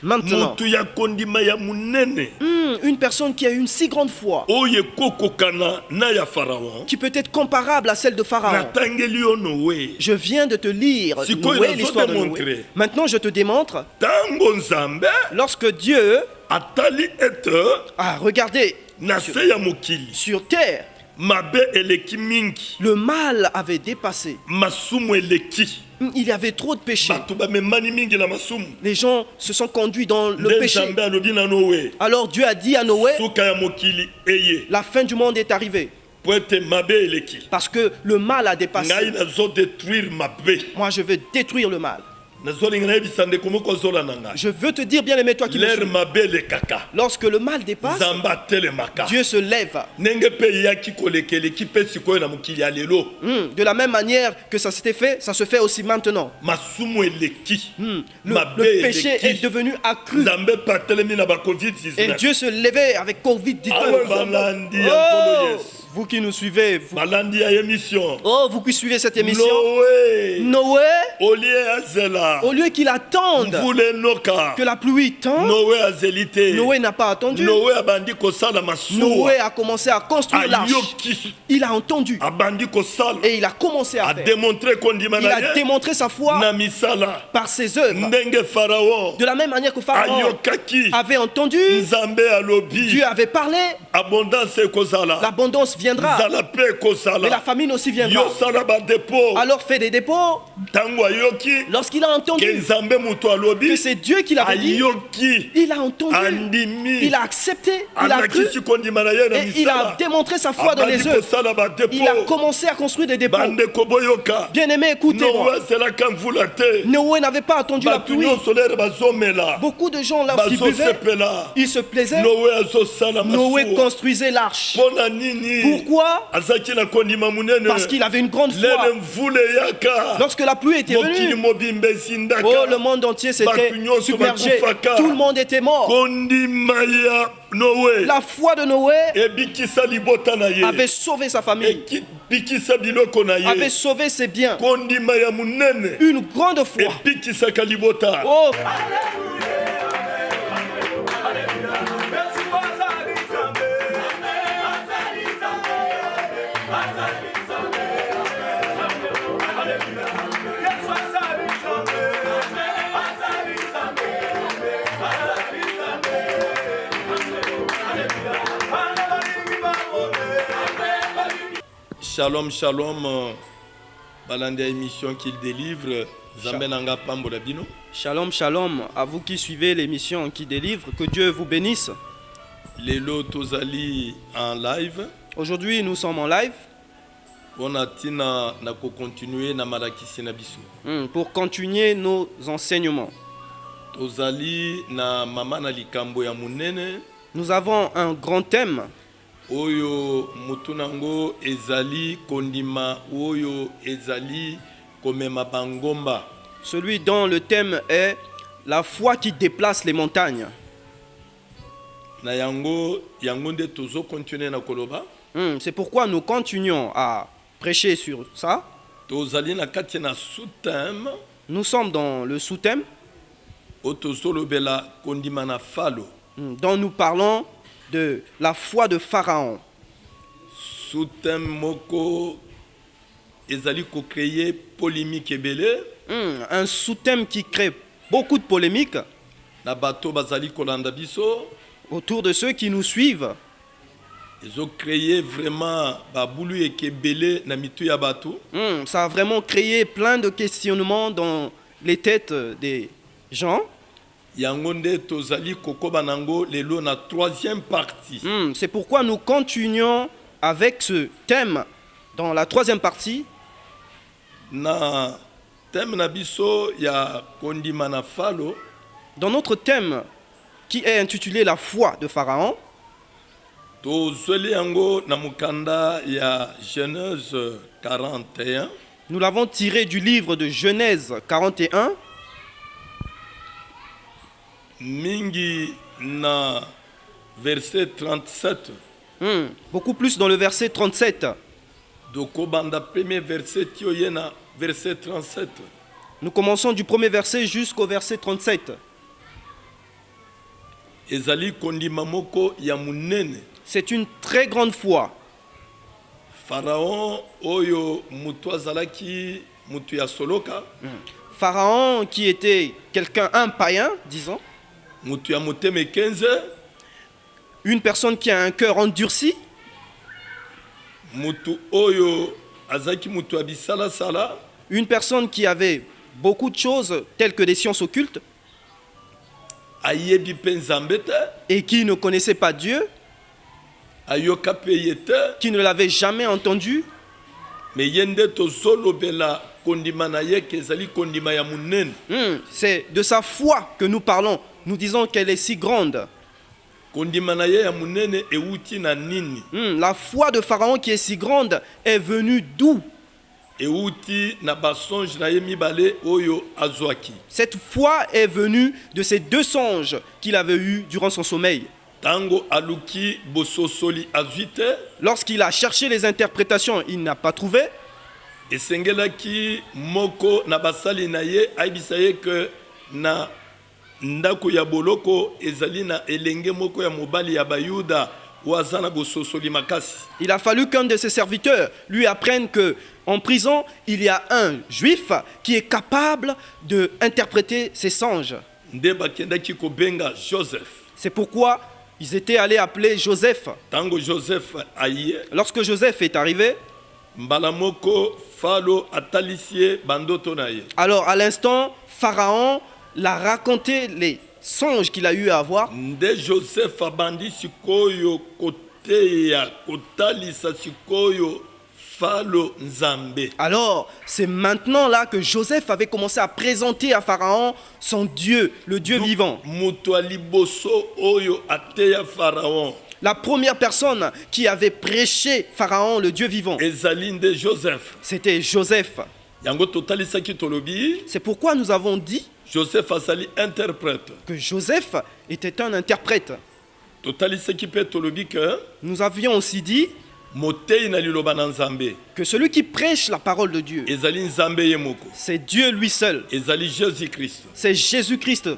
Maintenant, une personne qui a une si grande foi, qui peut être comparable à celle de Pharaon. Je viens de te lire Noé, l'histoire de Noé. Maintenant, je te démontre, lorsque Dieu a regardé sur terre, le mal avait dépassé. Il y avait trop de péchés. Les gens se sont conduits dans le péché. Alors Dieu a dit à Noé, la fin du monde est arrivée. Parce que le mal a dépassé. Moi, je veux détruire le mal. Je veux te dire, bien aimé, toi qui me suis. Lorsque le mal dépasse, Dieu se lève. De la même manière que ça s'était fait, ça se fait aussi maintenant. Le péché est devenu accru. Et Dieu se levait avec Covid-19. Vous qui nous suivez, vous qui suivez cette émission, Noé, au lieu qu'il attende que la pluie tombe, Noé n'a pas attendu. Noé a commencé à construire l'arche. Il a entendu et il a commencé à faire. Il a démontré sa foi par ses œuvres. De la même manière que Pharaon avait entendu, Dieu avait parlé, l'abondance viendra, mais la famine aussi viendra. Alors fait des dépôts. Lorsqu'il a entendu que c'est Dieu qui l'avait dit, il a entendu, il a accepté, il a cru, et il a démontré sa foi dans les œuvres. Il a commencé à construire des dépôts. Bien aimé, écoutez-moi. Noé n'avait pas attendu la pluie. Beaucoup de gens là qui buvaient, ils se plaisaient. Noé construisait l'arche. Pourquoi? Parce qu'il avait une grande foi. Lorsque la pluie était venue, le monde entier s'était submergé. Tout le monde était mort. La foi de Noé avait sauvé sa famille, avait sauvé ses biens. Une grande foi. Oh. Shalom, shalom, balanda émission qu'il délivre, Zambenanga Pambolabino. Shalom, shalom, à vous qui suivez l'émission qui délivre, que Dieu vous bénisse. Lelo Tozali en live. Aujourd'hui, nous sommes en live. Pour continuer nos enseignements. Tozali na mama na likambo ya munene. Nous avons un grand thème. Oyo mutunango ezali kondima oyo ezali komema bangomba. Celui dont le thème est la foi qui déplace les montagnes. Na yango nde tozo continuer na koloba. C'est pourquoi nous continuons à prêcher sur ça. Tozali na kati na sous-thème. Nous sommes dans le sous-thème otozolobela kondima na falo. Dont nous parlons de la foi de Pharaon. Sous-thème moko ezali ko créer polémique ebele. Un sous-thème qui crée beaucoup de polémiques. Na bato bazali kolanda biso. Autour de ceux qui nous suivent. Ils ont créé vraiment babulu et kebele na mitu ya bato. Ça a vraiment créé plein de questionnements dans les têtes des gens. Yangonde tozali kokoba nango lelo na troisième partie. C'est pourquoi nous continuons avec ce thème dans la troisième partie. Na thème na biso ya kondima na falo. Dans notre thème qui est intitulé la foi de Pharaon. Tozeli yango na mukanda ya Genèse 41. Nous l'avons tiré du livre de Genèse 41. Mingi na verset 37. Beaucoup plus dans le verset 37. Doko banda premier verset tioyena verset 37. Nous commençons du premier verset jusqu'au verset 37. C'est une très grande foi. Pharaon oyo mutu azalaki mutu ya soloka. Pharaon qui était quelqu'un, un païen, disons. Mutu ya moteme 15. Une personne qui a un cœur endurci. Mutu oyo azaki mutu abisala sala. Une personne qui avait beaucoup de choses telles que des sciences occultes. Ayebi penzambete. Et qui ne connaissait pas Dieu. Qui ne l'avait jamais entendu. C'est de sa foi que nous parlons. Nous disons qu'elle est si grande. La foi de Pharaon qui est si grande est venue d'où? Cette foi est venue de ces deux songes qu'il avait eus durant son sommeil. Lorsqu'il a cherché les interprétations, il n'a pas trouvé. Il a fallu qu'un de ses serviteurs lui apprenne que en prison, il y a un juif qui est capable d'interpréter ces songes. C'est pourquoi ils étaient allés appeler Joseph. Lorsque Joseph est arrivé, alors à l'instant, Pharaon l'a raconté les songes qu'il a eu à avoir. Alors, c'est maintenant là que Joseph avait commencé à présenter à Pharaon son Dieu, le Dieu vivant. La première personne qui avait prêché Pharaon, le Dieu vivant, c'était Joseph. C'est pourquoi nous avons dit que Joseph était un interprète. Nous avions aussi dit que celui qui prêche la parole de Dieu, c'est Dieu lui seul. C'est Jésus-Christ.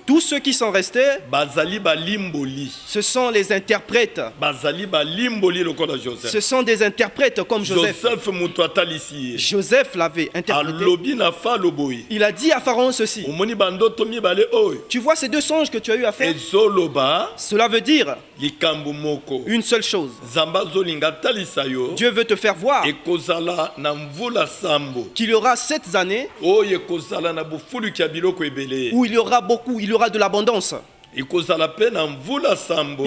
Tous ceux qui sont restés, ce sont les interprètes. Ce sont des interprètes comme Joseph. Joseph l'avait interprété. Il a dit à Pharaon ceci: tu vois ces deux songes que tu as eu à faire? Cela veut dire une seule chose. Dieu veut te faire voir qu'il y aura 7 années où il y aura beaucoup, il y aura de l'abondance. Il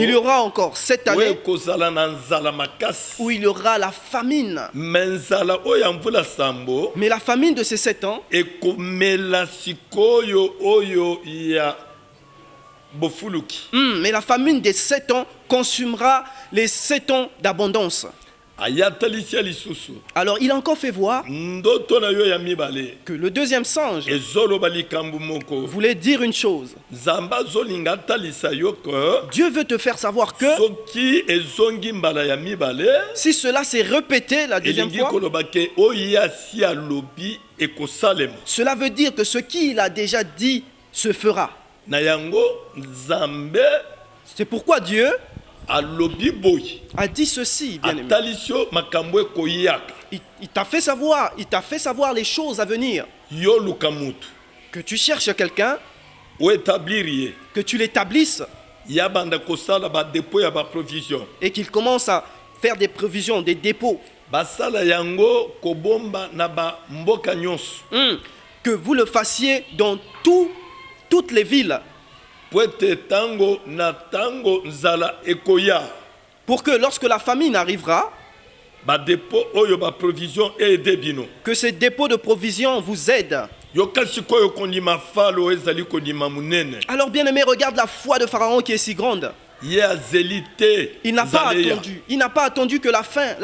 y aura encore 7 années où il y aura la famine. Mais la famine de ces 7 ans mais la famine des 7 ans consumera les 7 ans d'abondance. Alors il a encore fait voir que le deuxième songe voulait dire une chose. Dieu veut te faire savoir que si cela s'est répété la deuxième fois, cela veut dire que ce qu'il a déjà dit se fera. C'est pourquoi Dieu a dit ceci, bien-aimé. Il t'a fait savoir les choses à venir. Que tu cherches quelqu'un, que tu l'établisses, et qu'il commence à faire des provisions, des dépôts. Que vous le fassiez dans toutes les villes. Pour que lorsque la famine arrivera, que ces dépôts de provisions vous aident. Alors bien aimé, regarde la foi de Pharaon qui est si grande. Il n'a pas attendu que la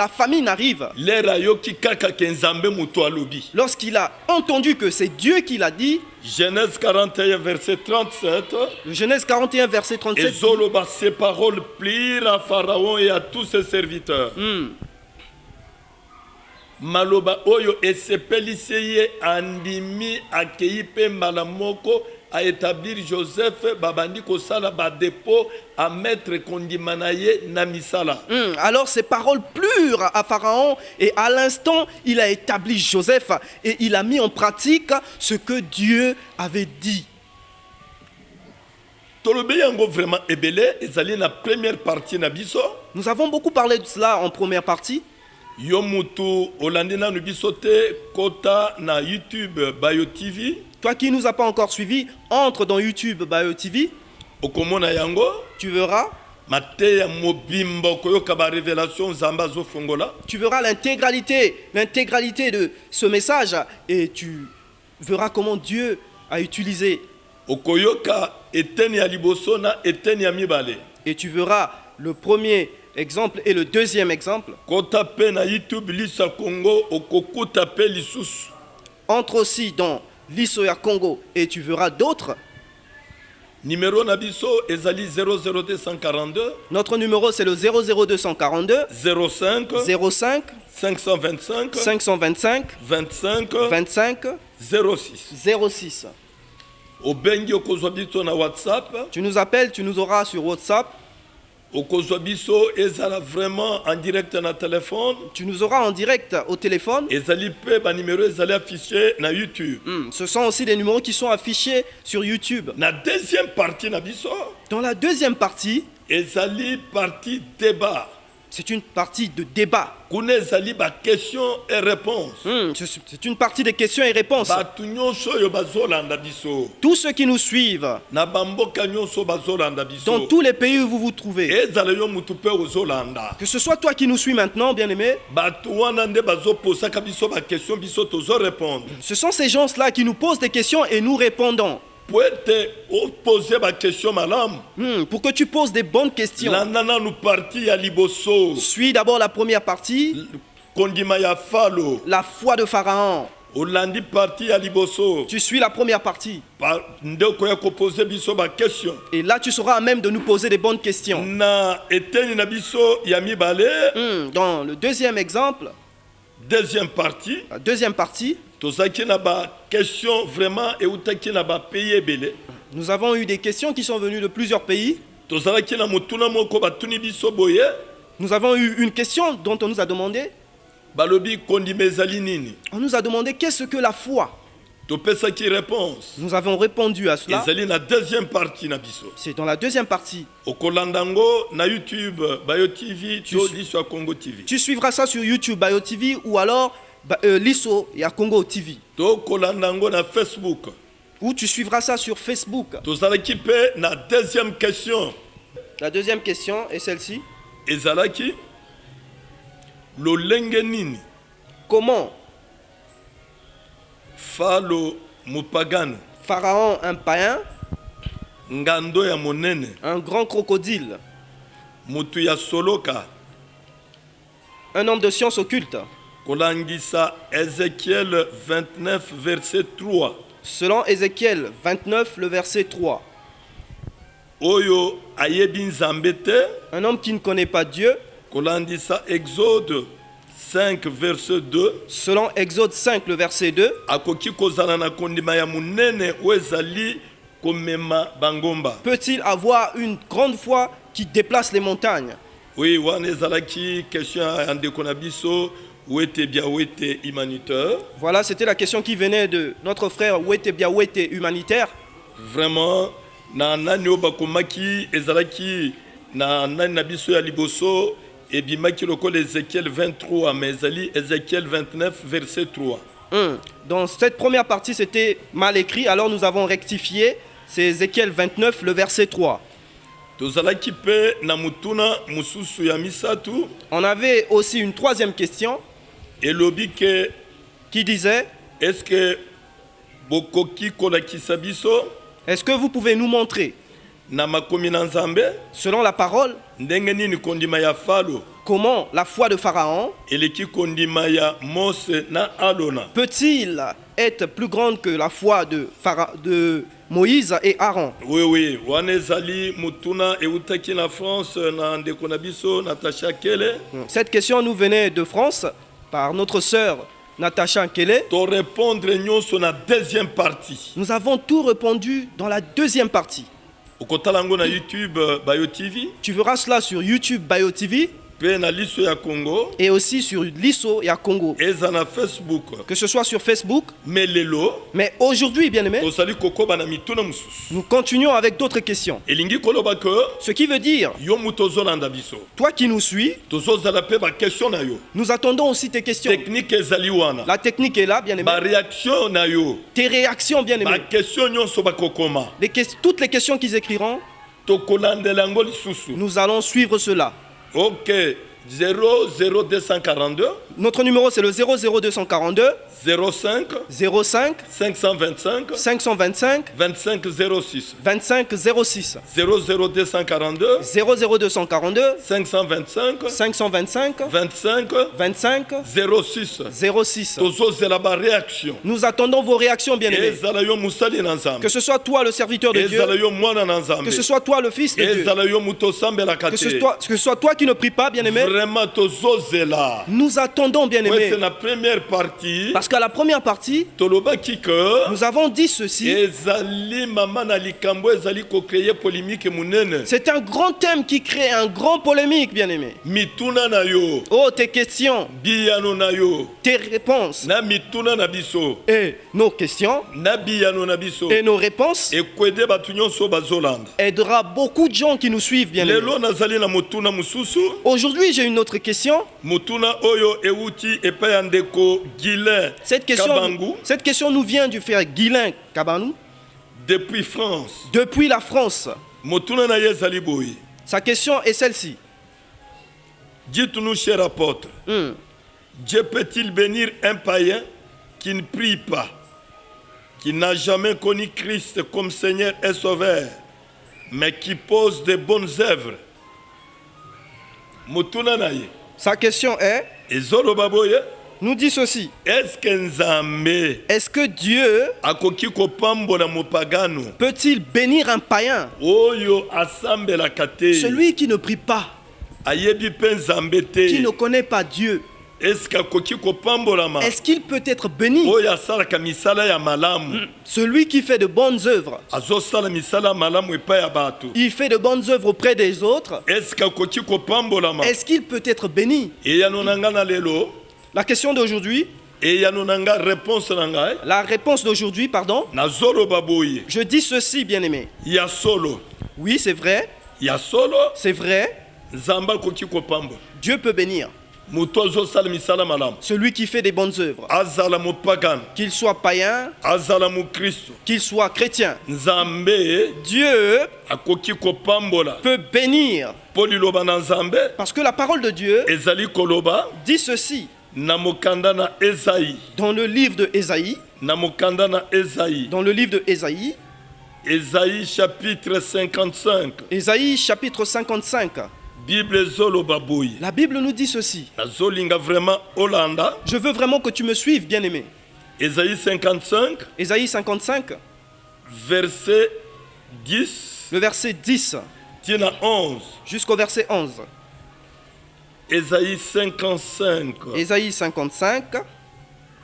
famine arrive. Lorsqu'il a entendu que c'est Dieu qui l'a dit. Genèse 41 verset 37. Genèse 41 verset 37. Et ces paroles plirent à Pharaon et à tous ses serviteurs. Maloba oyo esepelisi ye andimi akei pe mbala moko à établir Joseph babandi kosala ba dépôt à mettre kondimanaye na misala. Alors ces paroles plurent à Pharaon et à l'instant il a établi Joseph et il a mis en pratique ce que Dieu avait dit. Vraiment ebele ezali na première partie na biso. Nous avons beaucoup parlé de cela en première partie. Yomutu olandina nubisote kota na YouTube Bayo TV. Toi qui nous as pas encore suivi, entre dans YouTube Bayo TV. Okomona yango. Tu verras. Mateya mobimbo koyoka ba révélation zamba zo fongola. Tu verras l'intégralité de ce message et tu verras comment Dieu a utilisé. Okoyoka eteni ya liboso na eteni ya mibale. Et tu verras le premier exemple et le deuxième exemple. Entre aussi dans l'Isoya Congo et tu verras d'autres. Numéro nabiso ezali 00242. Notre numéro c'est le 00242 05 05 525 525 25 06. Obengi okozwa biso na WhatsApp. Tu nous appelles, tu nous auras sur WhatsApp. Okozobiso ezala vraiment en direct na téléphone. Tu nous auras en direct au téléphone. Ezali pe ba numéro ezali affiché na YouTube. Ce sont aussi des numéros qui sont affichés sur YouTube. Na deuxième partie na biso. Dans la deuxième partie, ezali partie débat. C'est une partie de débat. Ezali ba questions et réponses. C'est une partie de questions et réponses. Tous ceux qui nous suivent, dans tous les pays où vous vous trouvez, que ce soit toi qui nous suis maintenant, bien-aimé, ce sont ces gens-là qui nous posent des questions et nous répondons. Pour que tu poses des bonnes questions. Suis d'abord la première partie. La foi de Pharaon. Tu suis la première partie. Et là tu seras à même de nous poser des bonnes questions. Dans le deuxième exemple, la deuxième partie, nous avons eu des questions qui sont venues de plusieurs pays. Nous avons eu une question dont on nous a demandé. On nous a demandé qu'est-ce que la foi. Nous avons répondu à cela. C'est dans la deuxième partie. Tu suivras ça sur YouTube Bayo TV ou alors l'Iso ya Congo TV. Ou tu suivras ça sur Facebook. La deuxième question est celle-ci. Comment Pharaon, un païen, un grand crocodile, un homme de science occulte, Ézéchiel 29 verset 3. Selon Ézéchiel 29 le verset 3. Un homme qui ne connaît pas Dieu. Exode 5 verset 2. Selon Exode 5 le verset 2. Peut-il avoir une grande foi qui déplace les montagnes? Oui, question voilà, c'était la question qui venait de notre frère Wete Biawete humanitaire. Vraiment, na nani obakomaki ezalaki na nani na biso ya liboso et bimaki lokole Ézéchiel 23 mais ezali Ézéchiel 29 verset 3. Dans cette première partie, c'était mal écrit, alors nous avons rectifié. C'est Ézéchiel 29 le verset 3. On avait aussi une troisième question qui disait: est-ce que vous pouvez nous montrer, selon la parole, comment la foi de Pharaon peut-il être plus grande que la foi de Moïse et Aaron? Oui. Cette question nous venait de France par notre sœur Natacha Nkele. To répondre nyonso na deuxième partie. Nous avons tout répondu dans la deuxième partie. Okotalango na YouTube Bayo TV. Tu verras cela sur YouTube Bayo TV. Et aussi sur Lisso et à Congo. Facebook. Que ce soit sur Facebook. Mais aujourd'hui, bien aimé, nous continuons avec d'autres questions. Ce qui veut dire, toi qui nous suis, nous attendons aussi tes questions. La technique est là, bien aimé. Tes réactions, bien aimé. Toutes les questions qu'ils écriront, nous allons suivre cela. Ok, 00242. Notre numéro c'est le 00242 05 525 2506 2506 00242 525 25 06. Nous attendons vos réactions, bien aimés. Que ce soit toi le serviteur de Dieu, que ce soit toi le fils de Dieu, que ce soit toi qui ne prie pas, bien aimé. Nous attendons, bien aimé. Parce qu'à la première partie, nous avons dit ceci. C'est un grand thème qui crée un grand polémique, bien aimé. Oh, tes questions, tes réponses et nos questions et nos réponses aidera beaucoup de gens qui nous suivent, bien aimé. Aujourd'hui, j'ai une autre question. Cette question nous vient du frère Guilain Kabanou. Depuis la France. Sa question est celle-ci. Dites-nous, cher apôtre, Dieu peut-il bénir un païen qui ne prie pas, qui n'a jamais connu Christ comme Seigneur et Sauveur, mais qui pose de bonnes œuvres? Sa question est, nous dit ceci. Est-ce que Dieu peut-il bénir un païen, celui qui ne prie pas, qui ne connaît pas Dieu? Est-ce qu'il peut être béni? Celui qui fait de bonnes œuvres, il fait de bonnes œuvres auprès des autres. Est-ce qu'il peut être béni? La question d'aujourd'hui, la réponse d'aujourd'hui, pardon. Je dis ceci, bien aimé. Oui, c'est vrai. C'est vrai. Dieu peut bénir celui qui fait des bonnes œuvres, qu'il soit païen, qu'il soit chrétien. Dieu peut bénir, parce que la parole de Dieu dit ceci dans le livre de Ésaïe. Dans le livre de Ésaïe, Ésaïe chapitre 55. Ésaïe chapitre 55. La Bible nous dit ceci. Je veux vraiment que tu me suives, bien-aimé. Ésaïe 55. Ésaïe 55. Verset 10. Le verset 10. 11. Jusqu'au verset 11. Ésaïe 55. Ésaïe 55.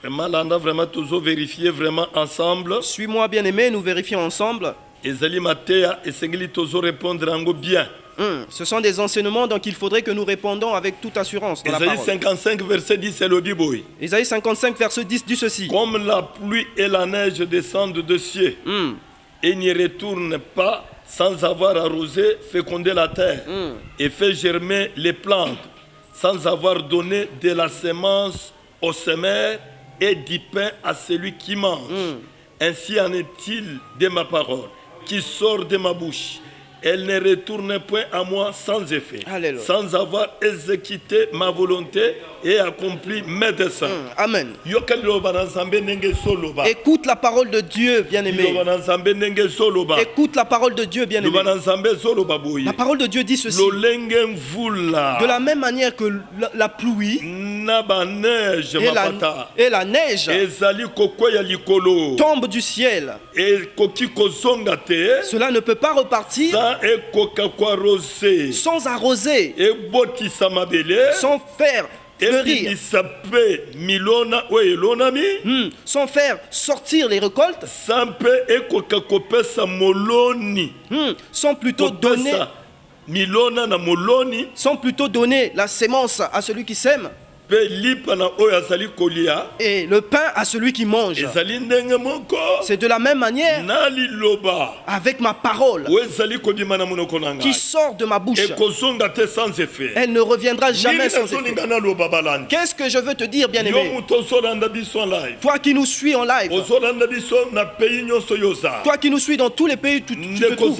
Vraiment toujours vérifier vraiment ensemble. Suis-moi, bien-aimé, nous vérifions ensemble. Ésaïe Matéa et Sengli toujours répondre en bien. Ce sont des enseignements, donc il faudrait que nous répondons avec toute assurance. Ésaïe 55, verset 10, c'est le Bible. Ésaïe 55, verset 10 dit ceci. Comme la pluie et la neige descendent de cieux et n'y retournent pas sans avoir arrosé, fécondé la terre et fait germer les plantes, sans avoir donné de la semence au semeur et du pain à celui qui mange. Ainsi en est-il de ma parole qui sort de ma bouche. Elle ne retourne point à moi sans effet, sans avoir exécuté ma volonté et accompli mes desseins. Amen. Écoute la parole de Dieu, bien-aimé. Écoute la parole de Dieu, bien-aimé. La parole de Dieu dit ceci. De la même manière que la pluie et la neige tombe du ciel, cela ne peut pas repartir sans arroser, sans faire le rire, sans faire sortir les récoltes, sans plutôt donner la sémence à celui qui sème, et le pain à celui qui mange. C'est de la même manière avec ma parole qui sort de ma bouche. Elle ne reviendra jamais sans effet. Qu'est-ce que je veux te dire, bien-aimé? Toi qui nous suis en live, toi qui nous suis dans tous les pays, tu te trouves.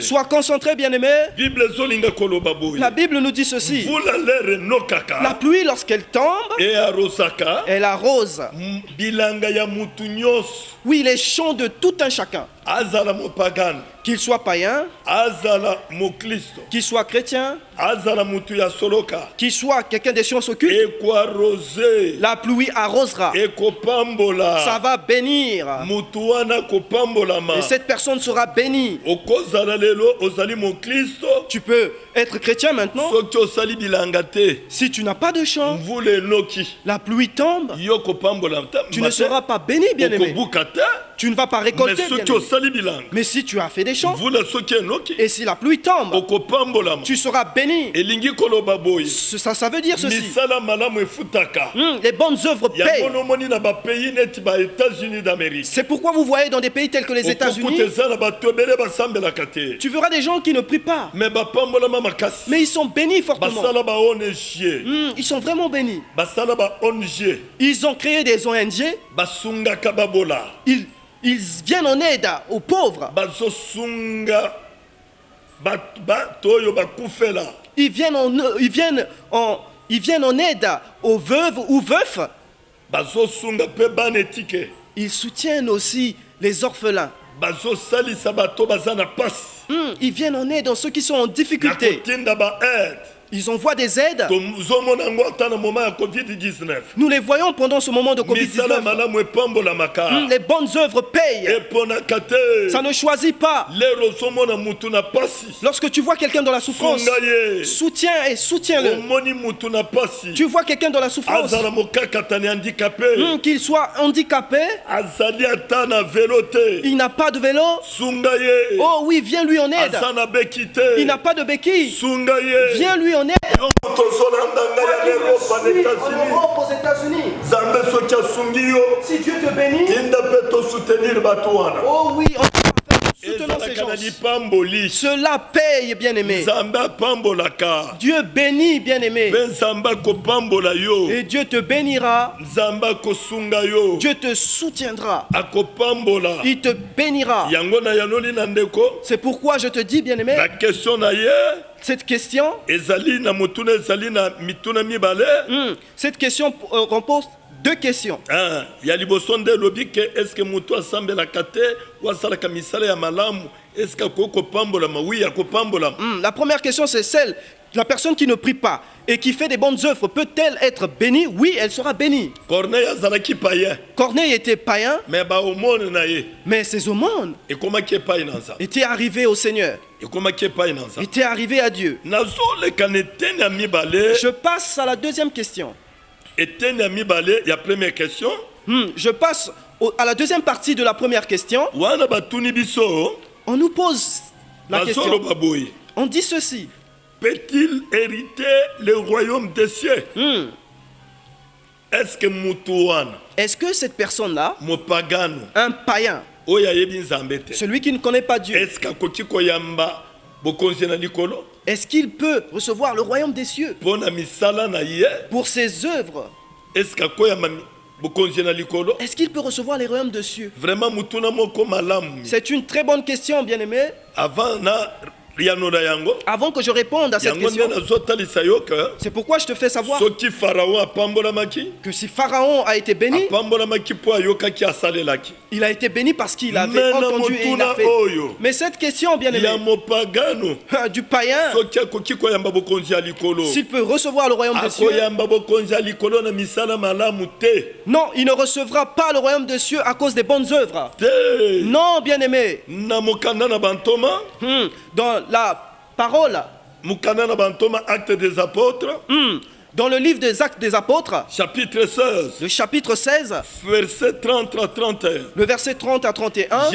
Sois concentré, bien-aimé. La Bible nous dit ceci. La pluie, lorsqu'elle tombe, elle arrose. Oui, les champs de tout un chacun. Qu'il soit païen, qu'il soit chrétien, qu'il soit quelqu'un des sciences occultes, la pluie arrosera. Ça va bénir. Et cette personne sera bénie. Tu peux être chrétien maintenant. Si tu n'as pas de champ, la pluie tombe, tu ne seras pas béni, bien-aimé. Tu ne vas pas récolter, bien-aimé. Mais si tu as fait des champs, et si la pluie tombe, tu seras béni. Ça veut dire ceci. Les bonnes œuvres payent. C'est pourquoi vous voyez dans des pays tels que les États-Unis, tu verras des gens qui ne prient pas, mais ils sont bénis fortement. Ils sont vraiment bénis. Ils ont créé des ONG. Ils viennent en aide aux pauvres. Ils viennent en aide aux veuves ou veufs. Ils soutiennent aussi les orphelins. Ils viennent en aide à ceux qui sont en difficulté. Ils envoient des aides. Nous les voyons pendant ce moment de Covid-19. Les bonnes œuvres payent. Ça ne choisit pas. Lorsque tu vois quelqu'un dans la souffrance, soutiens et soutiens-le. Tu vois quelqu'un dans la souffrance, qu'il soit handicapé, il n'a pas de vélo. Oh oui, viens lui en aide. Il n'a pas de béquille. Viens lui en aide. Aux États-Unis, si Dieu te bénit, oh oui, soutenons ces gens. Cela paye, bien-aimé. Dieu bénit, bien-aimé. Et Dieu te bénira. Dieu te soutiendra. Il te bénira. C'est pourquoi je te dis, bien-aimé, cette question, cette question compose deux questions. La première question, c'est celle: la personne qui ne prie pas et qui fait des bonnes œuvres peut-elle être bénie? Oui, elle sera bénie. Corneille était païen, mais ses aumônes étaient arrivées au Seigneur, étaient arrivées à Dieu. Je passe à la deuxième question. Je passe à la deuxième partie de la première question. On nous pose la question. On dit ceci: peut-il hériter le royaume des cieux? Est-ce que cette personne-là, un païen, celui qui ne connaît pas Dieu, est-ce qu'il peut recevoir le royaume des cieux pour ses œuvres? Est-ce qu'il peut recevoir les royaumes des cieux? C'est une très bonne question, bien-aimé. Avant que je réponde à cette question, c'est pourquoi je te fais savoir que si Pharaon a été béni, il a été béni parce qu'il avait entendu et il a fait. Mais cette question, bien aimé, du païen, s'il peut recevoir le royaume des cieux, non, il ne recevra pas le royaume des cieux à cause des bonnes œuvres. Non, bien aimé. Dans la parole, Acte des apôtres, Dans le livre des Actes des Apôtres, chapitre 16, le chapitre 16, verset 30 à 31. Le verset 30 à 31.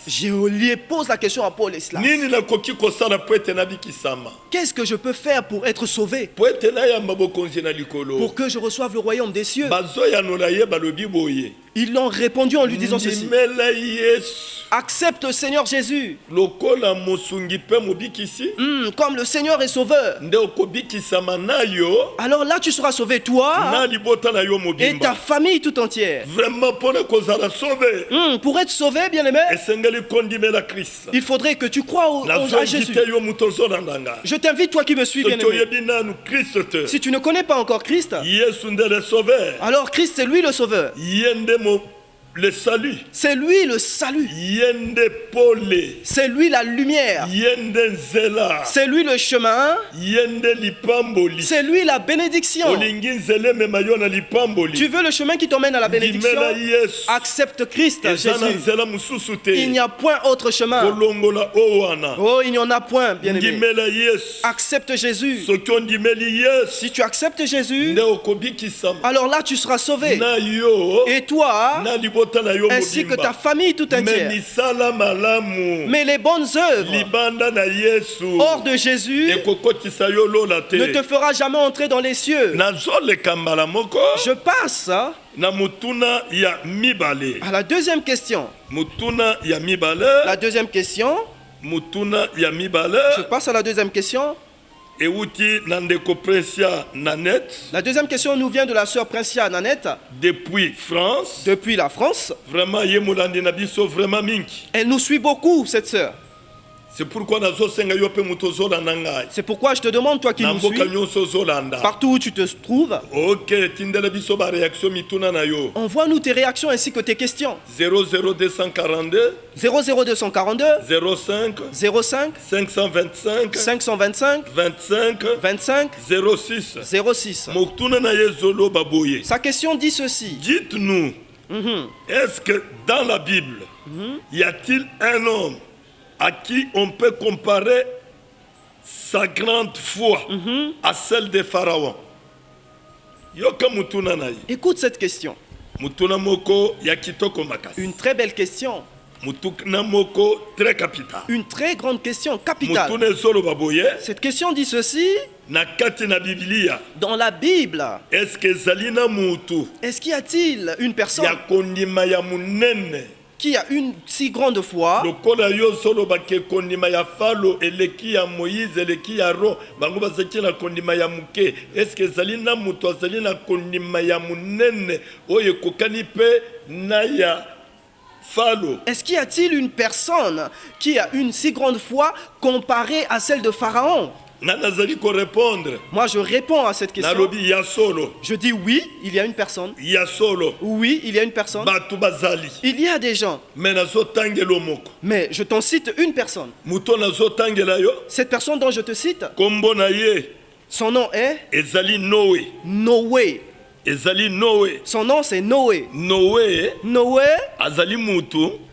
Géolier pose la question à Paul et Silas. Qu'est-ce que je peux faire pour être sauvé? Pour que je reçoive le royaume des cieux. Ils l'ont répondu en lui disant ceci. Accepte le Seigneur Jésus. Comme le Seigneur est sauveur. Alors là tu seras sauvé, toi et ta famille tout entière. Pour être sauvé, bien aimé, il faudrait que tu crois à Jésus. Je t'invite, toi qui me suis, bien aimé. Si tu ne connais pas encore Christ, alors Christ c'est lui le sauveur. Le salut. C'est lui le salut. C'est lui la lumière. C'est lui le chemin. C'est lui la bénédiction. Tu veux le chemin qui t'emmène à la bénédiction? Accepte Christ, Jésus. Il n'y a point autre chemin. Oh, il n'y en a point, bien aimé. Accepte Jésus. Si tu acceptes Jésus, alors là tu seras sauvé. Et toi, ainsi que ta famille tout entière. Mais les bonnes œuvres hors de Jésus ne te fera jamais entrer dans les cieux. Je passe à la deuxième question. La deuxième question. Je passe à la deuxième question. La deuxième question nous vient de la sœur Princia Nanette. Depuis France. Depuis la France. Vraiment, elle nous suit beaucoup, cette sœur. C'est pourquoi je te demande, toi qui nous suis, partout où tu te trouves, envoie-nous tes réactions ainsi que tes questions. 00242 00242 05 525 525 25 06. Sa question dit ceci. Dites-nous, est-ce que dans la Bible, y a-t-il un homme à qui on peut comparer sa grande foi à celle de Pharaon? Écoute cette question. Une très belle question. Une très grande question, capitale. Cette question dit ceci. Dans la Bible, est-ce qu'il y a-t-il une personne qui a une si grande foi Est-ce qu'il y a-t-il une personne qui a une si grande foi comparée à celle de Pharaon? Moi je réponds à cette question. Je dis oui, il y a une personne. Oui, il y a une personne. Il y a des gens. Mais je t'en cite une personne. Cette personne dont je te cite, son nom est Noé. Son nom c'est Noé. Noé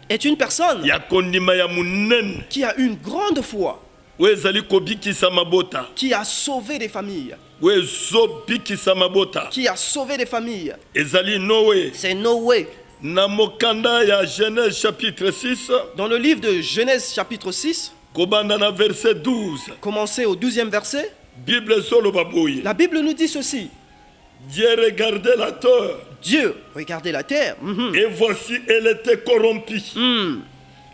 est une personne qui a une grande foi, qui a sauvé des familles. Qui a sauvé des familles. C'est Noé. Dans le livre de Genèse chapitre 6, verset 12. Commencez au 12e verset. La Bible nous dit ceci. Dieu regardait la terre. Dieu regardait la terre. Et voici, elle était corrompue.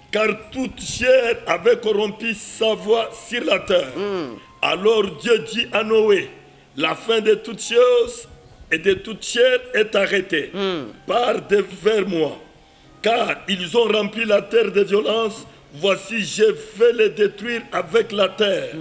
Car toute chair avait corrompu sa voix sur la terre. Alors Dieu dit à Noé, la fin de toutes choses et de toute chair est arrêtée. Pars vers moi, car ils ont rempli la terre de violence. Voici, je vais les détruire avec la terre.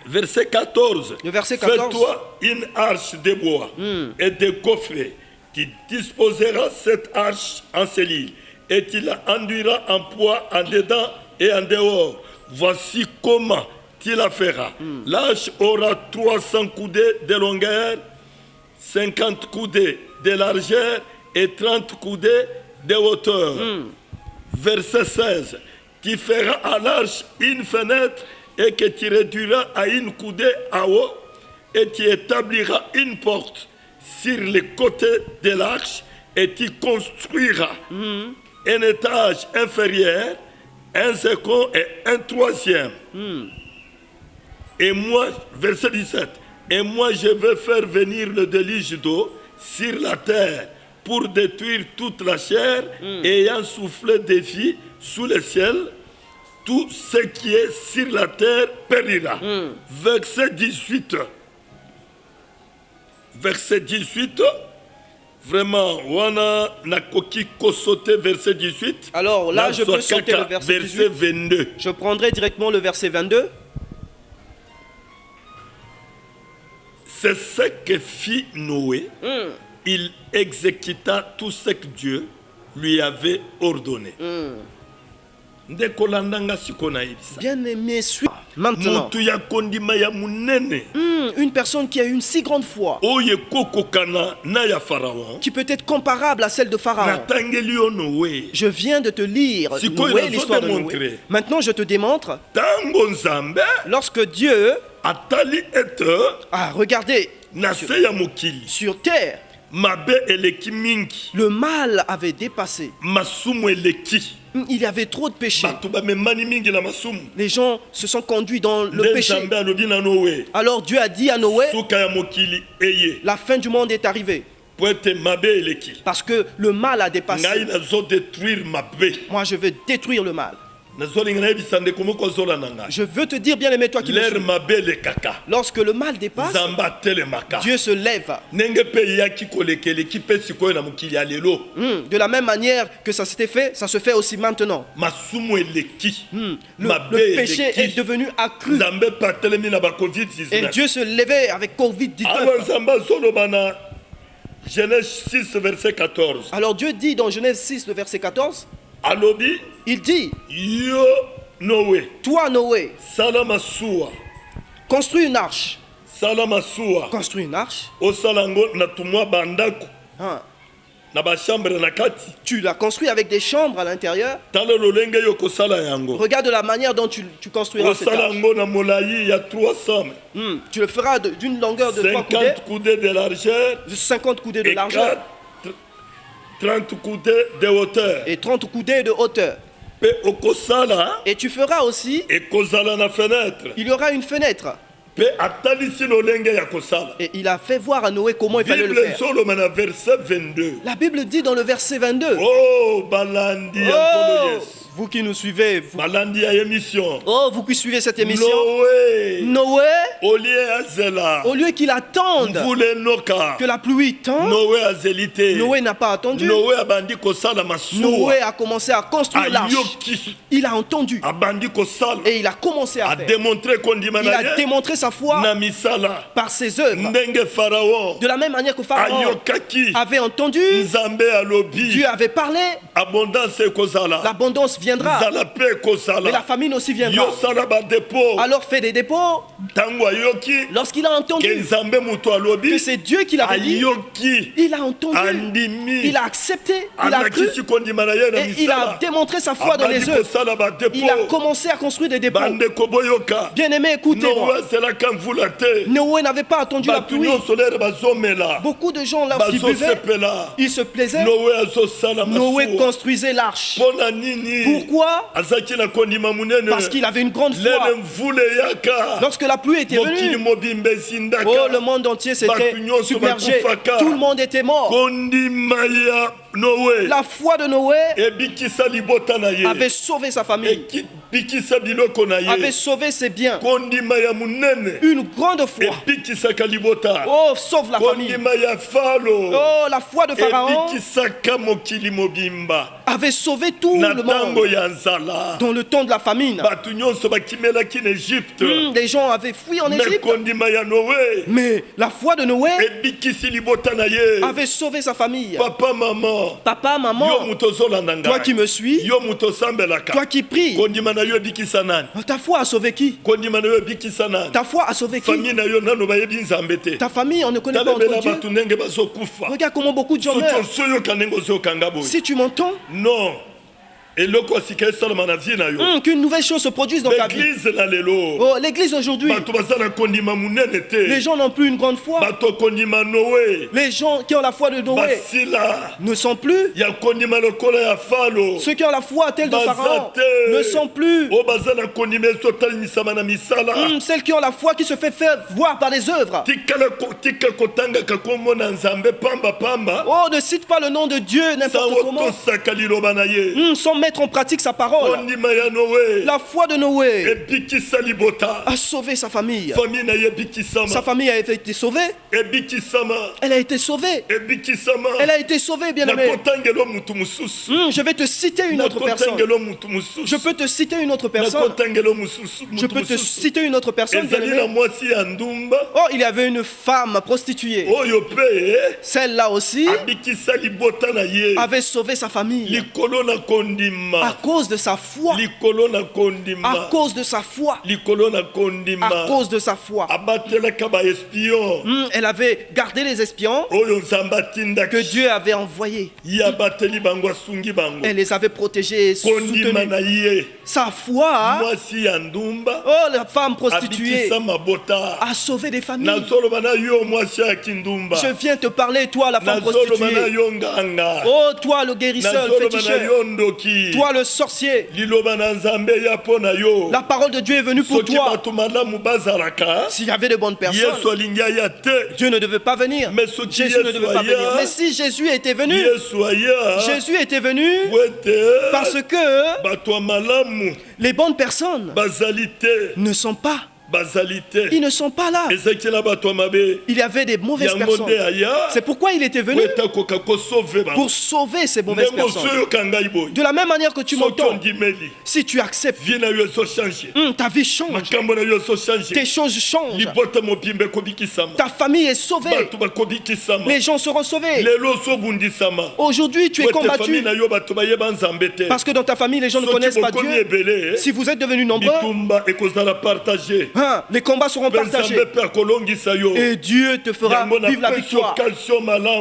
Verset 14. Le verset 14. Fais-toi une arche de bois et de coffrets. Tu disposeras cette arche en cellule et tu la enduiras en poids en dedans et en dehors. Voici comment tu la feras. L'arche aura 300 coudées de longueur, 50 coudées de largeur et 30 coudées de hauteur. Verset 16. Tu feras à l'arche une fenêtre et que tu réduiras à une coudée à haut, et tu établiras une porte sur les côtés de l'arche, et tu construiras un étage inférieur, un second et un troisième. Et moi, verset 17, et moi je vais faire venir le déluge d'eau sur la terre pour détruire toute la chair, ayant soufflé des vies sous le ciel. Tout ce qui est sur la terre périra. Verset 18. Verset 18. Vraiment, wana nakoki kosote verset 18. Alors là, je peux sauter le verset 18. 22. Je prendrai directement le verset 22. C'est ce que fit Noé. Il exécuta tout ce que Dieu lui avait ordonné. Bien aimé, suis maintenant. Une personne qui a une si grande foi, qui peut être comparable à celle de Pharaon. Je viens de te lire l'histoire de Noé. Maintenant, je te démontre. Lorsque Dieu a regardé sur terre, le mal avait dépassé. Il y avait trop de péchés. Les gens se sont conduits dans le péché. Alors Dieu a dit à Noé, la fin du monde est arrivée. Parce que le mal a dépassé. Moi, je veux détruire le mal. Je veux te dire, bien aimé, toi qui me suis. Lorsque le mal dépasse, Dieu se lève. De la même manière que ça s'était fait, ça se fait aussi maintenant. Le péché est devenu accru. Et Dieu se levait avec Covid-19. Genèse 6, verset 14. Alors Dieu dit dans Genèse 6, le verset 14, il dit, toi Noé, construis une arche. Construis une arche. Tu l'as construit avec des chambres à l'intérieur. Regarde la manière dont tu construiras cette arche. Tu le feras d'une longueur de 3 coudées de largeur, 50 coudées de largeur, 30 coudées de hauteur. Et 30 coudées de hauteur. Et tu feras aussi, il y aura une fenêtre. Et il a fait voir à Noé comment il fallait le faire. La Bible dit dans le verset 22. Vous qui nous suivez, vous qui suivez cette émission, Noé, au lieu qu'il attende que la pluie tombe, Noé n'a pas attendu. Noé a commencé à construire l'arche. Il a entendu et il a commencé à faire. Il a démontré sa foi par ses œuvres. De la même manière que Pharaon avait entendu, Dieu avait parlé, l'abondance viendra, mais la famine aussi viendra. Alors fais des dépôts. Lorsqu'il a entendu que c'est Dieu qui l'avait dit, il a entendu, il a accepté, il a cru et il a démontré sa foi dans les œuvres. Il a commencé à construire des dépôts. Bien aimé, écoutez-moi. Noé n'avait pas attendu la pluie. Beaucoup de gens, lorsqu'ils buvaient, ils se plaisaient. Noé construisait l'arche. Pourquoi? Parce qu'il avait une grande foi. Lorsque la pluie était venue, le monde entier s'était submergé. Tout le monde était mort. La foi de Noé avait sauvé sa famille, avait sauvé ses biens. Une grande foi. Oh, sauve la famille. Oh, la foi de Pharaon avait sauvé tout le monde. Dans le temps de la famine, les gens avaient fui en Égypte. Mais la foi de Noé avait sauvé sa famille. Papa, maman, toi qui me suis, toi qui pries, ta foi a sauvé qui? Ta foi a sauvé qui? Ta famille, on ne connaît pas entre Dieu. Regarde comment beaucoup de gens meurent. Si tu m'entends, non. Qu'une nouvelle chose se produise dans ta vie. Oh, l'église aujourd'hui, les gens n'ont plus une grande foi. Les gens qui ont la foi de Noé ne sont plus. Ceux qui ont la foi telle de Pharaon ne sont plus. Celles qui ont la foi qui se fait faire voir par les œuvres. Oh, ne cite pas le nom de Dieu n'importe comment. Sans mettre en pratique sa parole. La foi de Noé a sauvé sa famille. Sa famille a été sauvée. Elle a été sauvée. Elle a été sauvée, bien-aimé. Je vais te citer une autre personne. Je peux te citer une autre personne. Je peux te citer une autre personne, bien-aimé. Oh, il y avait une femme prostituée. Celle-là aussi avait sauvé sa famille. À cause de sa foi. À cause de sa foi. À cause de sa foi. Elle avait gardé les espions que Dieu avait envoyés. Elle les avait protégés et soutenus. Sa foi, oh, la femme prostituée a sauvé des familles. Je viens te parler, toi, la femme prostituée. Oh, toi, le guérisseur, le féticheur. Toi, le sorcier. La parole de Dieu est venue pour toi. S'il y avait de bonnes personnes, Dieu ne devait pas venir. Jésus ne devait pas venir. Mais si Jésus était venu, Jésus était venu parce que les bonnes personnes ne sont pas. Ils ne sont pas là. Il y avait des mauvaises personnes. C'est pourquoi il était venu pour sauver ces mauvaises personnes. De la même manière que tu m'entends, si tu acceptes, ta vie change. Tes choses changent. Ta famille est sauvée. Les gens seront sauvés. Aujourd'hui, tu es combattu parce que dans ta famille, les gens ne connaissent pas Dieu. Si vous êtes devenus nombreux, les combats seront partagés et Dieu te fera vivre la victoire.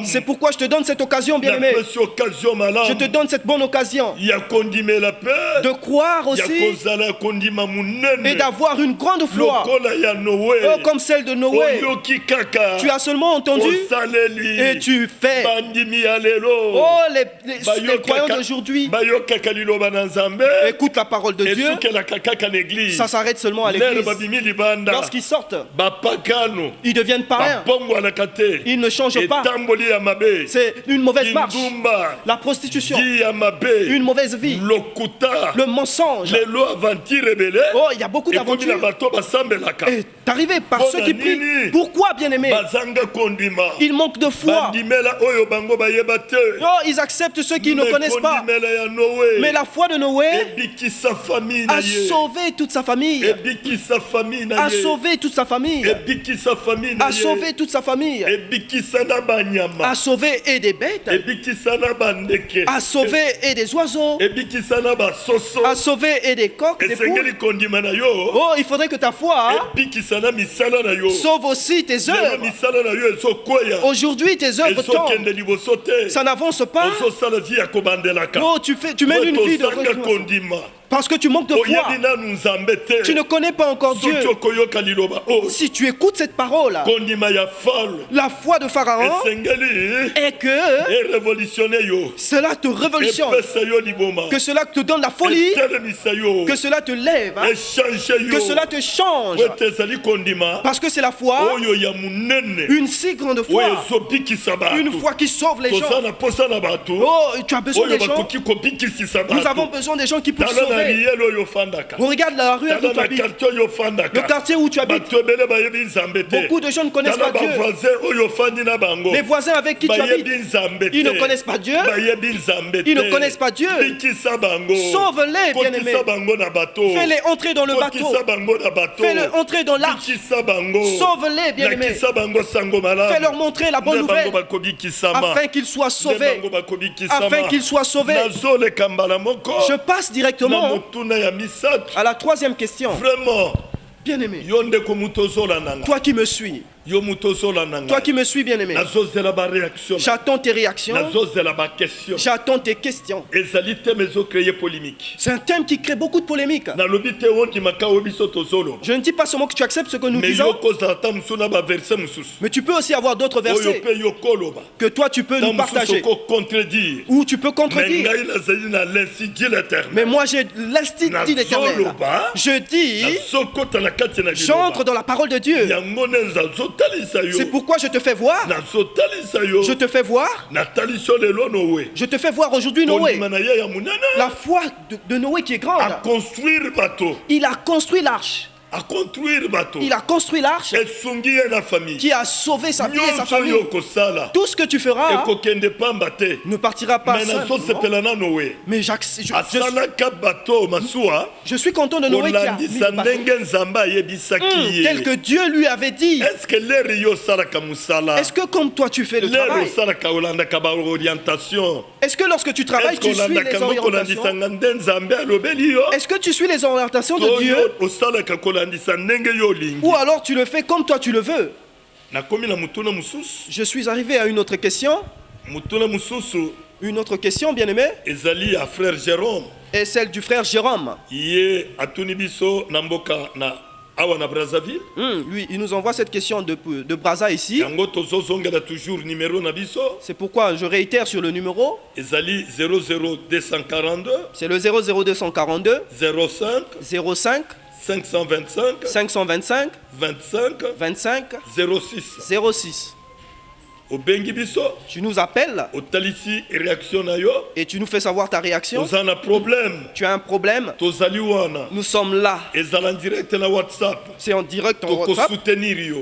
C'est pourquoi je te donne cette occasion, bien-aimé. Je te donne cette bonne occasion de croire aussi et d'avoir une grande foi comme celle de Noé. Tu as seulement entendu et tu fais. Oh, les croyants d'aujourd'hui, écoute la parole de Dieu. Ça s'arrête seulement à l'église. Lorsqu'ils sortent, ils deviennent païens. Ils ne changent pas. C'est une mauvaise marche. La prostitution, une mauvaise vie. Le mensonge. Oh, il y a beaucoup d'aventures. Et t'arrives par ceux qui prient. Pourquoi, bien-aimé? Ils manquent de foi. Oh, ils acceptent ceux qui ne connaissent pas. Mais la foi de Noé a sauvé toute sa famille. A sauvé toute sa famille. A sauvé toute sa famille. A sauvé et des bêtes. A sauvé et des oiseaux. A sauvé et des coqs, des poules. Oh, il faudrait que ta foi sauve aussi tes œuvres. Aujourd'hui, tes œuvres tombent. Ça n'avance pas. Oh, tu mènes une vie de reculons. Parce que tu manques de foi. Tu ne connais pas encore Dieu. Si tu écoutes cette parole, la foi de Pharaon est que cela te révolutionne, que cela te donne la folie, que cela te lève, que cela te change. Parce que c'est la foi, une si grande foi, une foi qui sauve les gens. Oh, tu as besoin des gens. Nous avons besoin des gens qui peuvent sauver. On regarde la rue où tu habites, le quartier où tu habites. Beaucoup de gens ne connaissent pas Dieu. Les voisins avec qui tu habites, ils ne connaissent pas Dieu. Ils ne connaissent pas Dieu. Sauve-les, bien-aimés. Fais-les entrer dans le bateau. Fais-les entrer dans l'arche. Sauve-les, bien-aimés. Fais-leur montrer la bonne nouvelle afin qu'ils soient sauvés. Afin qu'ils soient sauvés. Je passe directement à la troisième question. Vraiment, bien-aimé, toi qui me suis, Toi qui me suis, bien-aimé, j'attends tes réactions, j'attends tes questions. C'est un thème qui crée beaucoup de polémiques. Je ne dis pas seulement que tu acceptes ce que nous disons, mais tu peux aussi avoir d'autres versets que toi tu peux nous partager, ou tu peux contredire. Mais moi j'ai l'instinct de l'Éternel. Je dis, j'entre dans la parole de Dieu. C'est pourquoi je te fais voir. Je te fais voir. Je te fais voir aujourd'hui Noé. La foi de Noé qui est grande. Il a construit l'arche. Il a construit l'arche qui a sauvé sa vie et sa famille. Tout ce que tu feras ne partira pas seul. Mais je suis content de Noé qui a mis tel que Dieu lui avait dit. Est-ce que comme toi tu fais le travail? Est-ce que lorsque tu travailles tu suis les orientations? Est-ce que tu suis les orientations de Dieu? Ou alors tu le fais comme toi tu le veux? Je suis arrivé à une autre question. Une autre question, bien-aimé. Et celle du frère Jérôme. Lui, il nous envoie cette question de Brazza ici. C'est pourquoi je réitère sur le numéro. C'est le 00242 05 525 25 06. Tu nous appelles et tu nous fais savoir ta réaction. Tu as un problème. Nous sommes là. C'est en direct en WhatsApp.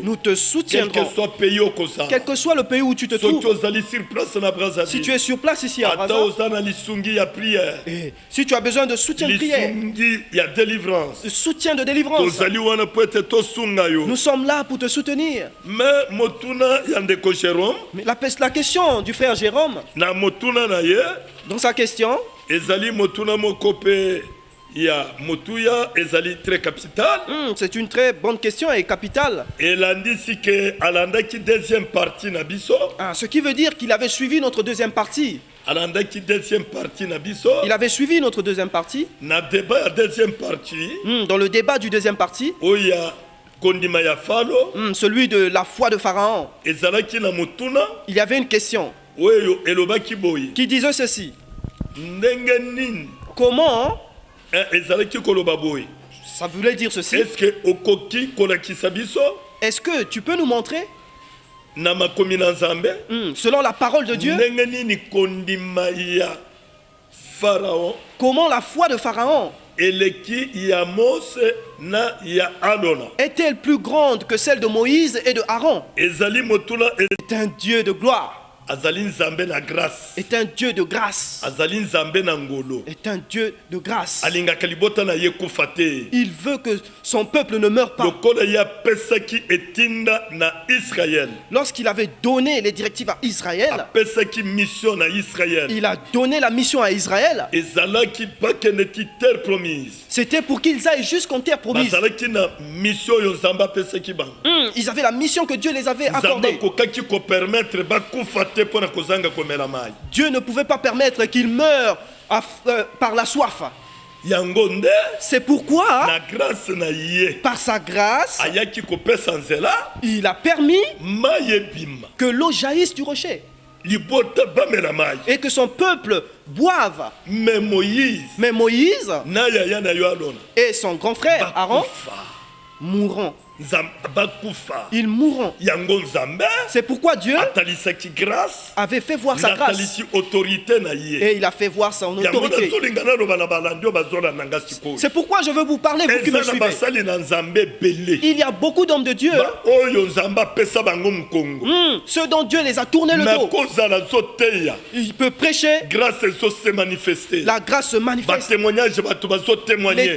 Nous te soutiendrons. Quel que soit le pays où tu te trouves. Si tu es sur place ici à Brazza, et si tu as besoin de soutien de prière, de soutien de délivrance, nous sommes là pour te soutenir. Mais la question du frère Jérôme, dans sa question, c'est une très bonne question et capitale. Ce qui veut dire qu'il avait suivi notre deuxième partie. Il avait suivi notre deuxième partie. Dans le débat du deuxième partie, celui de la foi de Pharaon, il y avait une question qui disait ceci: comment, ça voulait dire ceci, est-ce que tu peux nous montrer selon la parole de Dieu comment la foi de Pharaon est-elle plus grande que celle de Moïse et de Aaron? C'est un Dieu de gloire. Est un Dieu de grâce. Est un Dieu de grâce. Il veut que son peuple ne meure pas. Lorsqu'il avait donné les directives à Israël, il a donné la mission à Israël. C'était pour qu'ils aillent jusqu'en terre promise. Ils avaient la mission que Dieu les avait accordée. Dieu ne pouvait pas permettre qu'ils meurent par la soif. C'est pourquoi, par sa grâce, il a permis que l'eau jaillisse du rocher et que son peuple boive. Mais Moïse et son grand frère Aaron mourront. Ils mourront. C'est pourquoi Dieu avait fait voir sa grâce et il a fait voir son autorité. C'est pourquoi je veux vous parler, vous qui me suivez. Il y a beaucoup d'hommes de Dieu, ceux dont Dieu les a tournés le dos. Il peut prêcher, la grâce se manifeste.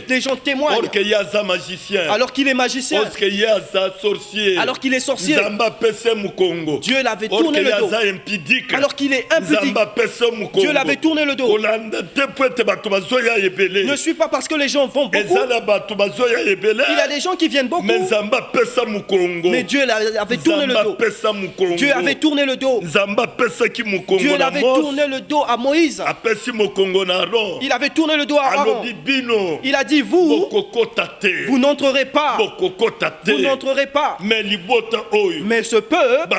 Les gens témoignent alors qu'il est magicien, alors qu'il est sorcier, Dieu l'avait tourné le dos. Alors qu'il est impudique, Dieu l'avait tourné le dos. Ne suis pas parce que les gens vont beaucoup. Il y a des gens qui viennent beaucoup, mais Dieu avait tourné le dos. Dieu avait tourné le dos. Dieu avait tourné le dos à Moïse. Il avait tourné le dos à Aaron. Il a dit, vous n'entrerez pas. Vous n'entrerez pas. Mais ce peuple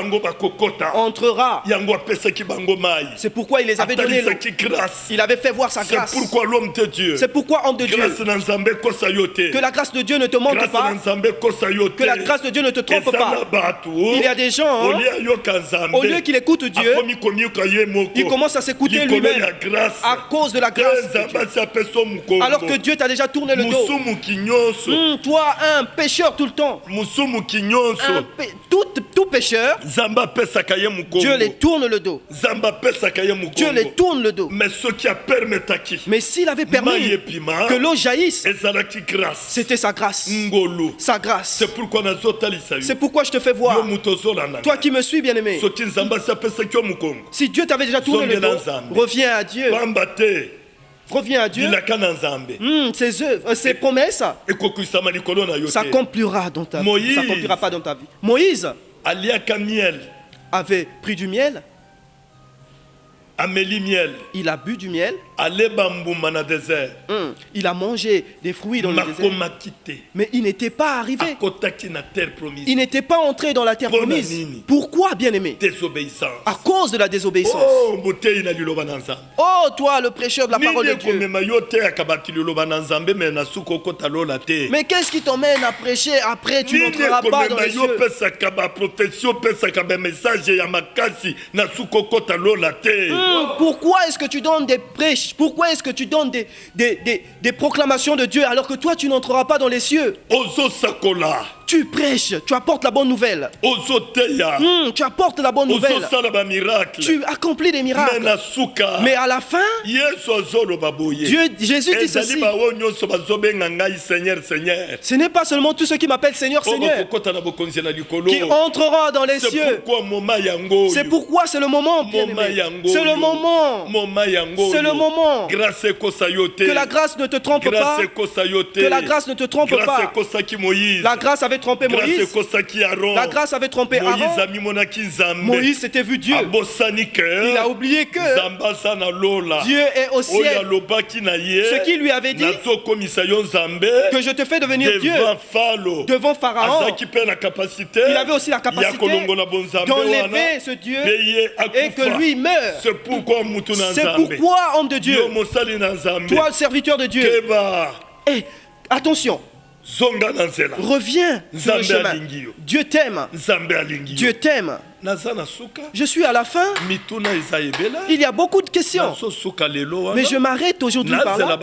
entrera. C'est pourquoi il les avait donné l'eau. Il avait fait voir sa grâce. C'est pourquoi homme de Dieu, que la grâce de Dieu ne te manque pas, que la grâce de Dieu ne te trompe pas. Il y a des gens, au lieu qu'il écoute Dieu, il commence à s'écouter lui-même à cause de la grâce de Dieu. Alors que Dieu t'a déjà tourné le dos. Toi, un pécheur tout le temps, tout pécheur, Dieu les tourne le dos. Dieu les tourne le dos. Mais s'il avait permis que l'eau jaillisse, c'était sa grâce. Sa grâce. C'est pourquoi je te fais voir. Toi qui me suis, bien-aimé, si Dieu t'avait déjà tourné le dos, reviens à Dieu. Reviens à Dieu. Ses œuvres, ses promesses, s'accomplira dans ta vie. Ça n'accomplira pas dans ta vie. Moïse avait pris du miel. Il a bu du miel. Il a mangé des fruits dans le désert. Mais il n'était pas arrivé. Il n'était pas entré dans la terre promise. Pourquoi, bien-aimé? À cause de la désobéissance. Oh, toi, le prêcheur de la parole de Dieu. Mais qu'est-ce qui t'emmène à prêcher après tu n'entreras pas dans les cieux? Pourquoi est-ce que tu donnes des prêches? Pourquoi est-ce que tu donnes des proclamations de Dieu alors que toi tu n'entreras pas dans les cieux? Tu prêches, tu apportes la bonne nouvelle. Tu apportes la bonne nouvelle. Tu accomplis des miracles. Mais à la fin, Jésus dit ceci. Ce n'est pas seulement tous ceux qui m'appellent Seigneur, Seigneur qui entrera dans les cieux. C'est pourquoi c'est le moment, bien-aimé. C'est le moment. C'est le moment. Que la grâce ne te trompe pas. Que la grâce ne te trompe pas. La grâce avait trompé Moïse. La grâce avait trompé Aaron. Moïse s'était vu Dieu. Il a oublié que Dieu est au ciel. Ce qu'il lui avait dit, que je te fais devenir Dieu devant Pharaon. Il avait aussi la capacité d'enlever ce Dieu et que lui meure. C'est pourquoi, homme de Dieu, toi, serviteur de Dieu, et attention, reviens sur le chemin. Dieu t'aime. Dieu t'aime. Je suis à la fin. Il y a beaucoup de questions. Mais je m'arrête aujourd'hui par là.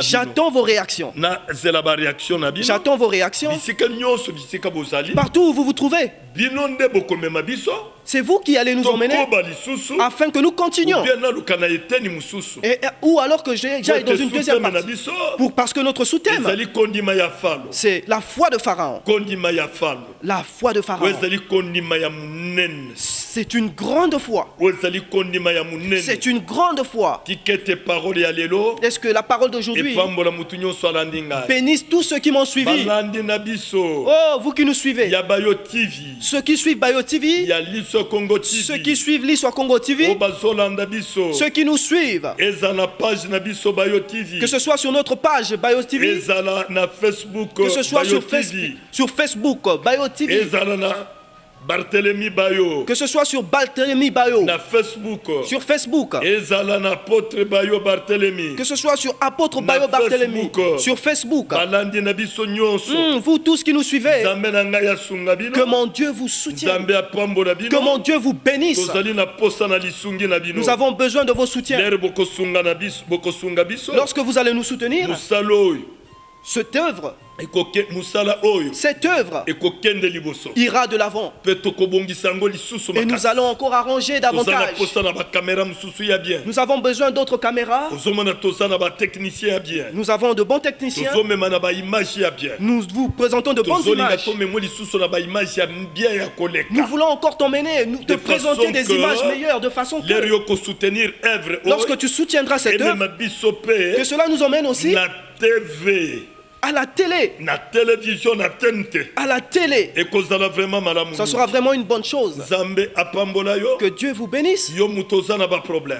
J'attends vos réactions. J'attends vos réactions. Partout où vous vous trouvez. C'est vous qui allez nous emmener afin que nous continuions. Ou alors que j'aille dans une deuxième partie. Parce que notre sous-thème, c'est la foi de Pharaon. La foi de Pharaon. C'est une grande foi. C'est une grande foi. Est-ce que la parole d'aujourd'hui bénisse tous ceux qui m'ont suivi? Oh, vous qui nous suivez. Ceux qui suivent Bayo TV. Ceux qui suivent l'Histoire Congo TV. Ceux qui nous suivent. Que ce soit sur notre page Bayo TV. Que ce soit sur Facebook Bayo TV. Barthélemy Bayo. Que ce soit sur Barthélemy Bayo. Sur Facebook. Que ce soit sur Apôtre Bayo Barthélemy. Sur Facebook. Vous tous qui nous suivez. Que mon Dieu vous soutienne. Que mon Dieu vous bénisse. Nous avons besoin de vos soutiens. Lorsque vous allez nous soutenir, cette œuvre cette œuvre ira de l'avant. Et nous allons encore arranger davantage. Nous avons besoin d'autres caméras. Nous avons de bons techniciens. Nous vous présentons de bonnes images. Nous voulons encore t'emmener, te présenter des images meilleures de façon que lorsque tu soutiendras cette œuvre, que cela nous emmène aussi à la télé, à la télé. Ça sera vraiment une bonne chose. Que Dieu vous bénisse.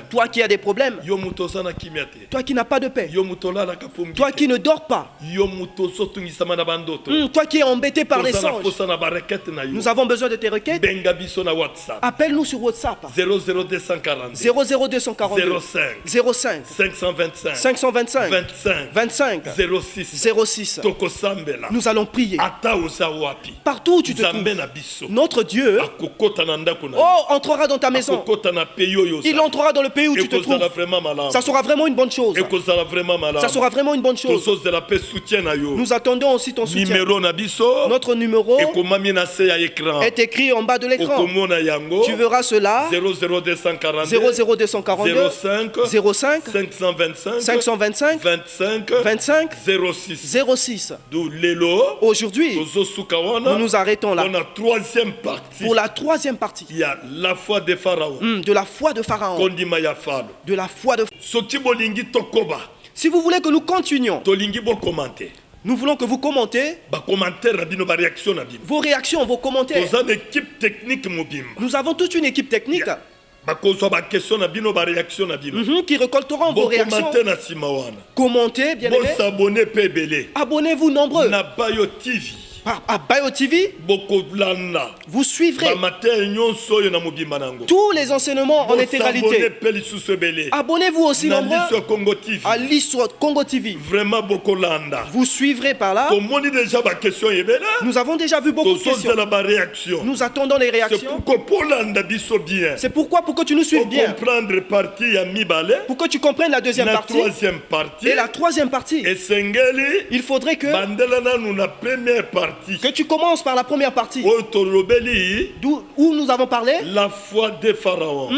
Toi qui as des problèmes, toi qui n'as pas de paix, toi qui ne dors pas, toi qui es embêté par les songes, nous avons besoin de tes requêtes. Appelle-nous sur WhatsApp 00242 05 525 25 06. Nous allons prier. Partout où tu te trouves, notre Dieu entrera dans ta maison. Il entrera dans le pays où tu te trouves. Ça sera vraiment une bonne chose. Ça sera vraiment une bonne chose. Nous attendons aussi ton soutien. Notre numéro est écrit en bas de l'écran. Tu verras cela. 00242 05 525 25 06. Aujourd'hui, nous nous arrêtons là pour la troisième partie. Il y a la foi de Pharaon. De la foi de Pharaon. De la foi de Pharaon. Si vous voulez que nous continuions, nous voulons que vous commentez vos réactions, vos commentaires. Nous avons toute une équipe technique qui récolteront vos réactions. Commentez, bien aimé. Abonnez-vous nombreux. À Bayo TV, vous suivrez tous les enseignements en intégralité. Abonnez-vous aussi nombreux à l'Iswa Congo TV. Vous suivrez par là. Nous avons déjà vu beaucoup de questions. Nous attendons les réactions. C'est pourquoi, pour que tu nous suives bien, pour que tu comprennes la deuxième partie et la troisième partie, il faudrait que tu commences par la première partie où nous avons parlé la foi de Pharaon.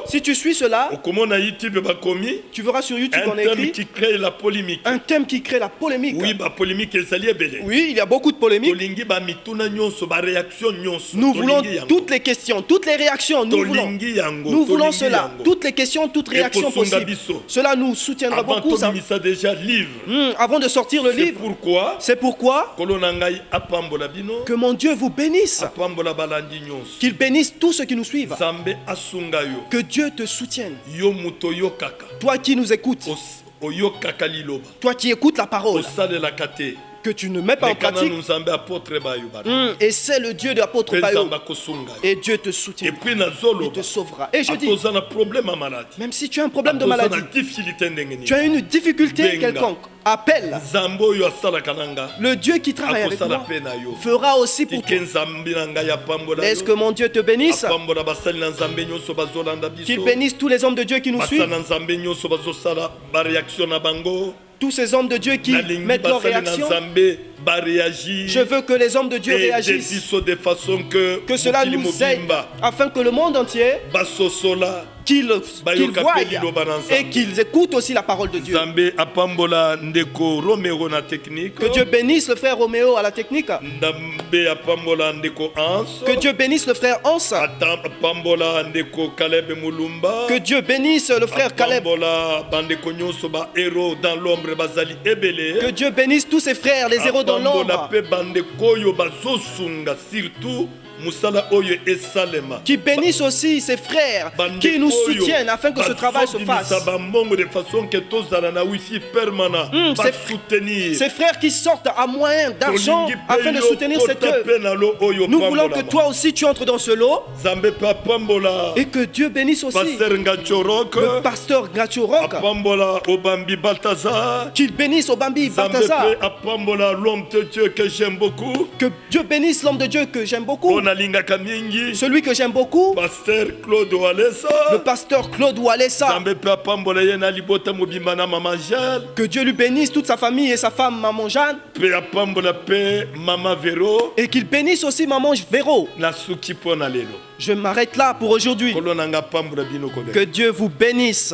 Si tu suis cela, tu verras sur YouTube qu'on a écrit un thème qui crée la polémique. Oui, il y a beaucoup de polémiques. Nous voulons toutes les questions, toutes les réactions. Nous voulons cela. Toutes les questions, toutes réactions possibles. Cela nous soutiendra beaucoup. Avant de sortir le livre, c'est pourquoi que mon Dieu vous bénisse. Qu'il bénisse tous ceux qui nous suivent. Que Dieu te soutienne. Toi qui nous écoutes, toi qui écoutes la parole, que tu ne mets pas en pratique. Et c'est le Dieu de l'apôtre Bayo. Et Dieu te soutiendra. Il te sauvera. Et je dis, même si tu as un problème de maladie, tu as une difficulté quelconque, appelle. Le Dieu qui travaille avec moi fera aussi pour toi. Laisse que mon Dieu te bénisse. Qu'il bénisse tous les hommes de Dieu qui nous suivent. Tous ces hommes de Dieu qui mettent leur réaction. Je veux que les hommes de Dieu réagissent. Que cela nous aide afin que le monde entier qu'ils voient et qu'ils écoutent aussi la parole de Dieu. Que Dieu bénisse le frère Roméo à la technique. Que Dieu bénisse le frère Hans. Que Dieu bénisse le frère Caleb. Que Dieu bénisse tous ses frères, les héros dans l'ombre. Qui bénisse aussi ses frères qui nous soutiennent afin que ce travail se fasse. Ces frères qui sortent à moyen d'argent afin de soutenir cette œuvre. Nous voulons que toi aussi tu entres dans ce lot et que Dieu bénisse aussi le pasteur Gachorok. Qu'il bénisse Obambi Balthazar. Que Dieu bénisse l'homme de Dieu que j'aime beaucoup. celui que j'aime beaucoup, Pasteur Claude Walesa, le pasteur Claude Walesa. Que Dieu lui bénisse toute sa famille et sa femme Maman Jeanne. Et qu'il bénisse aussi Maman Véro. Je m'arrête là pour aujourd'hui. Que Dieu vous bénisse.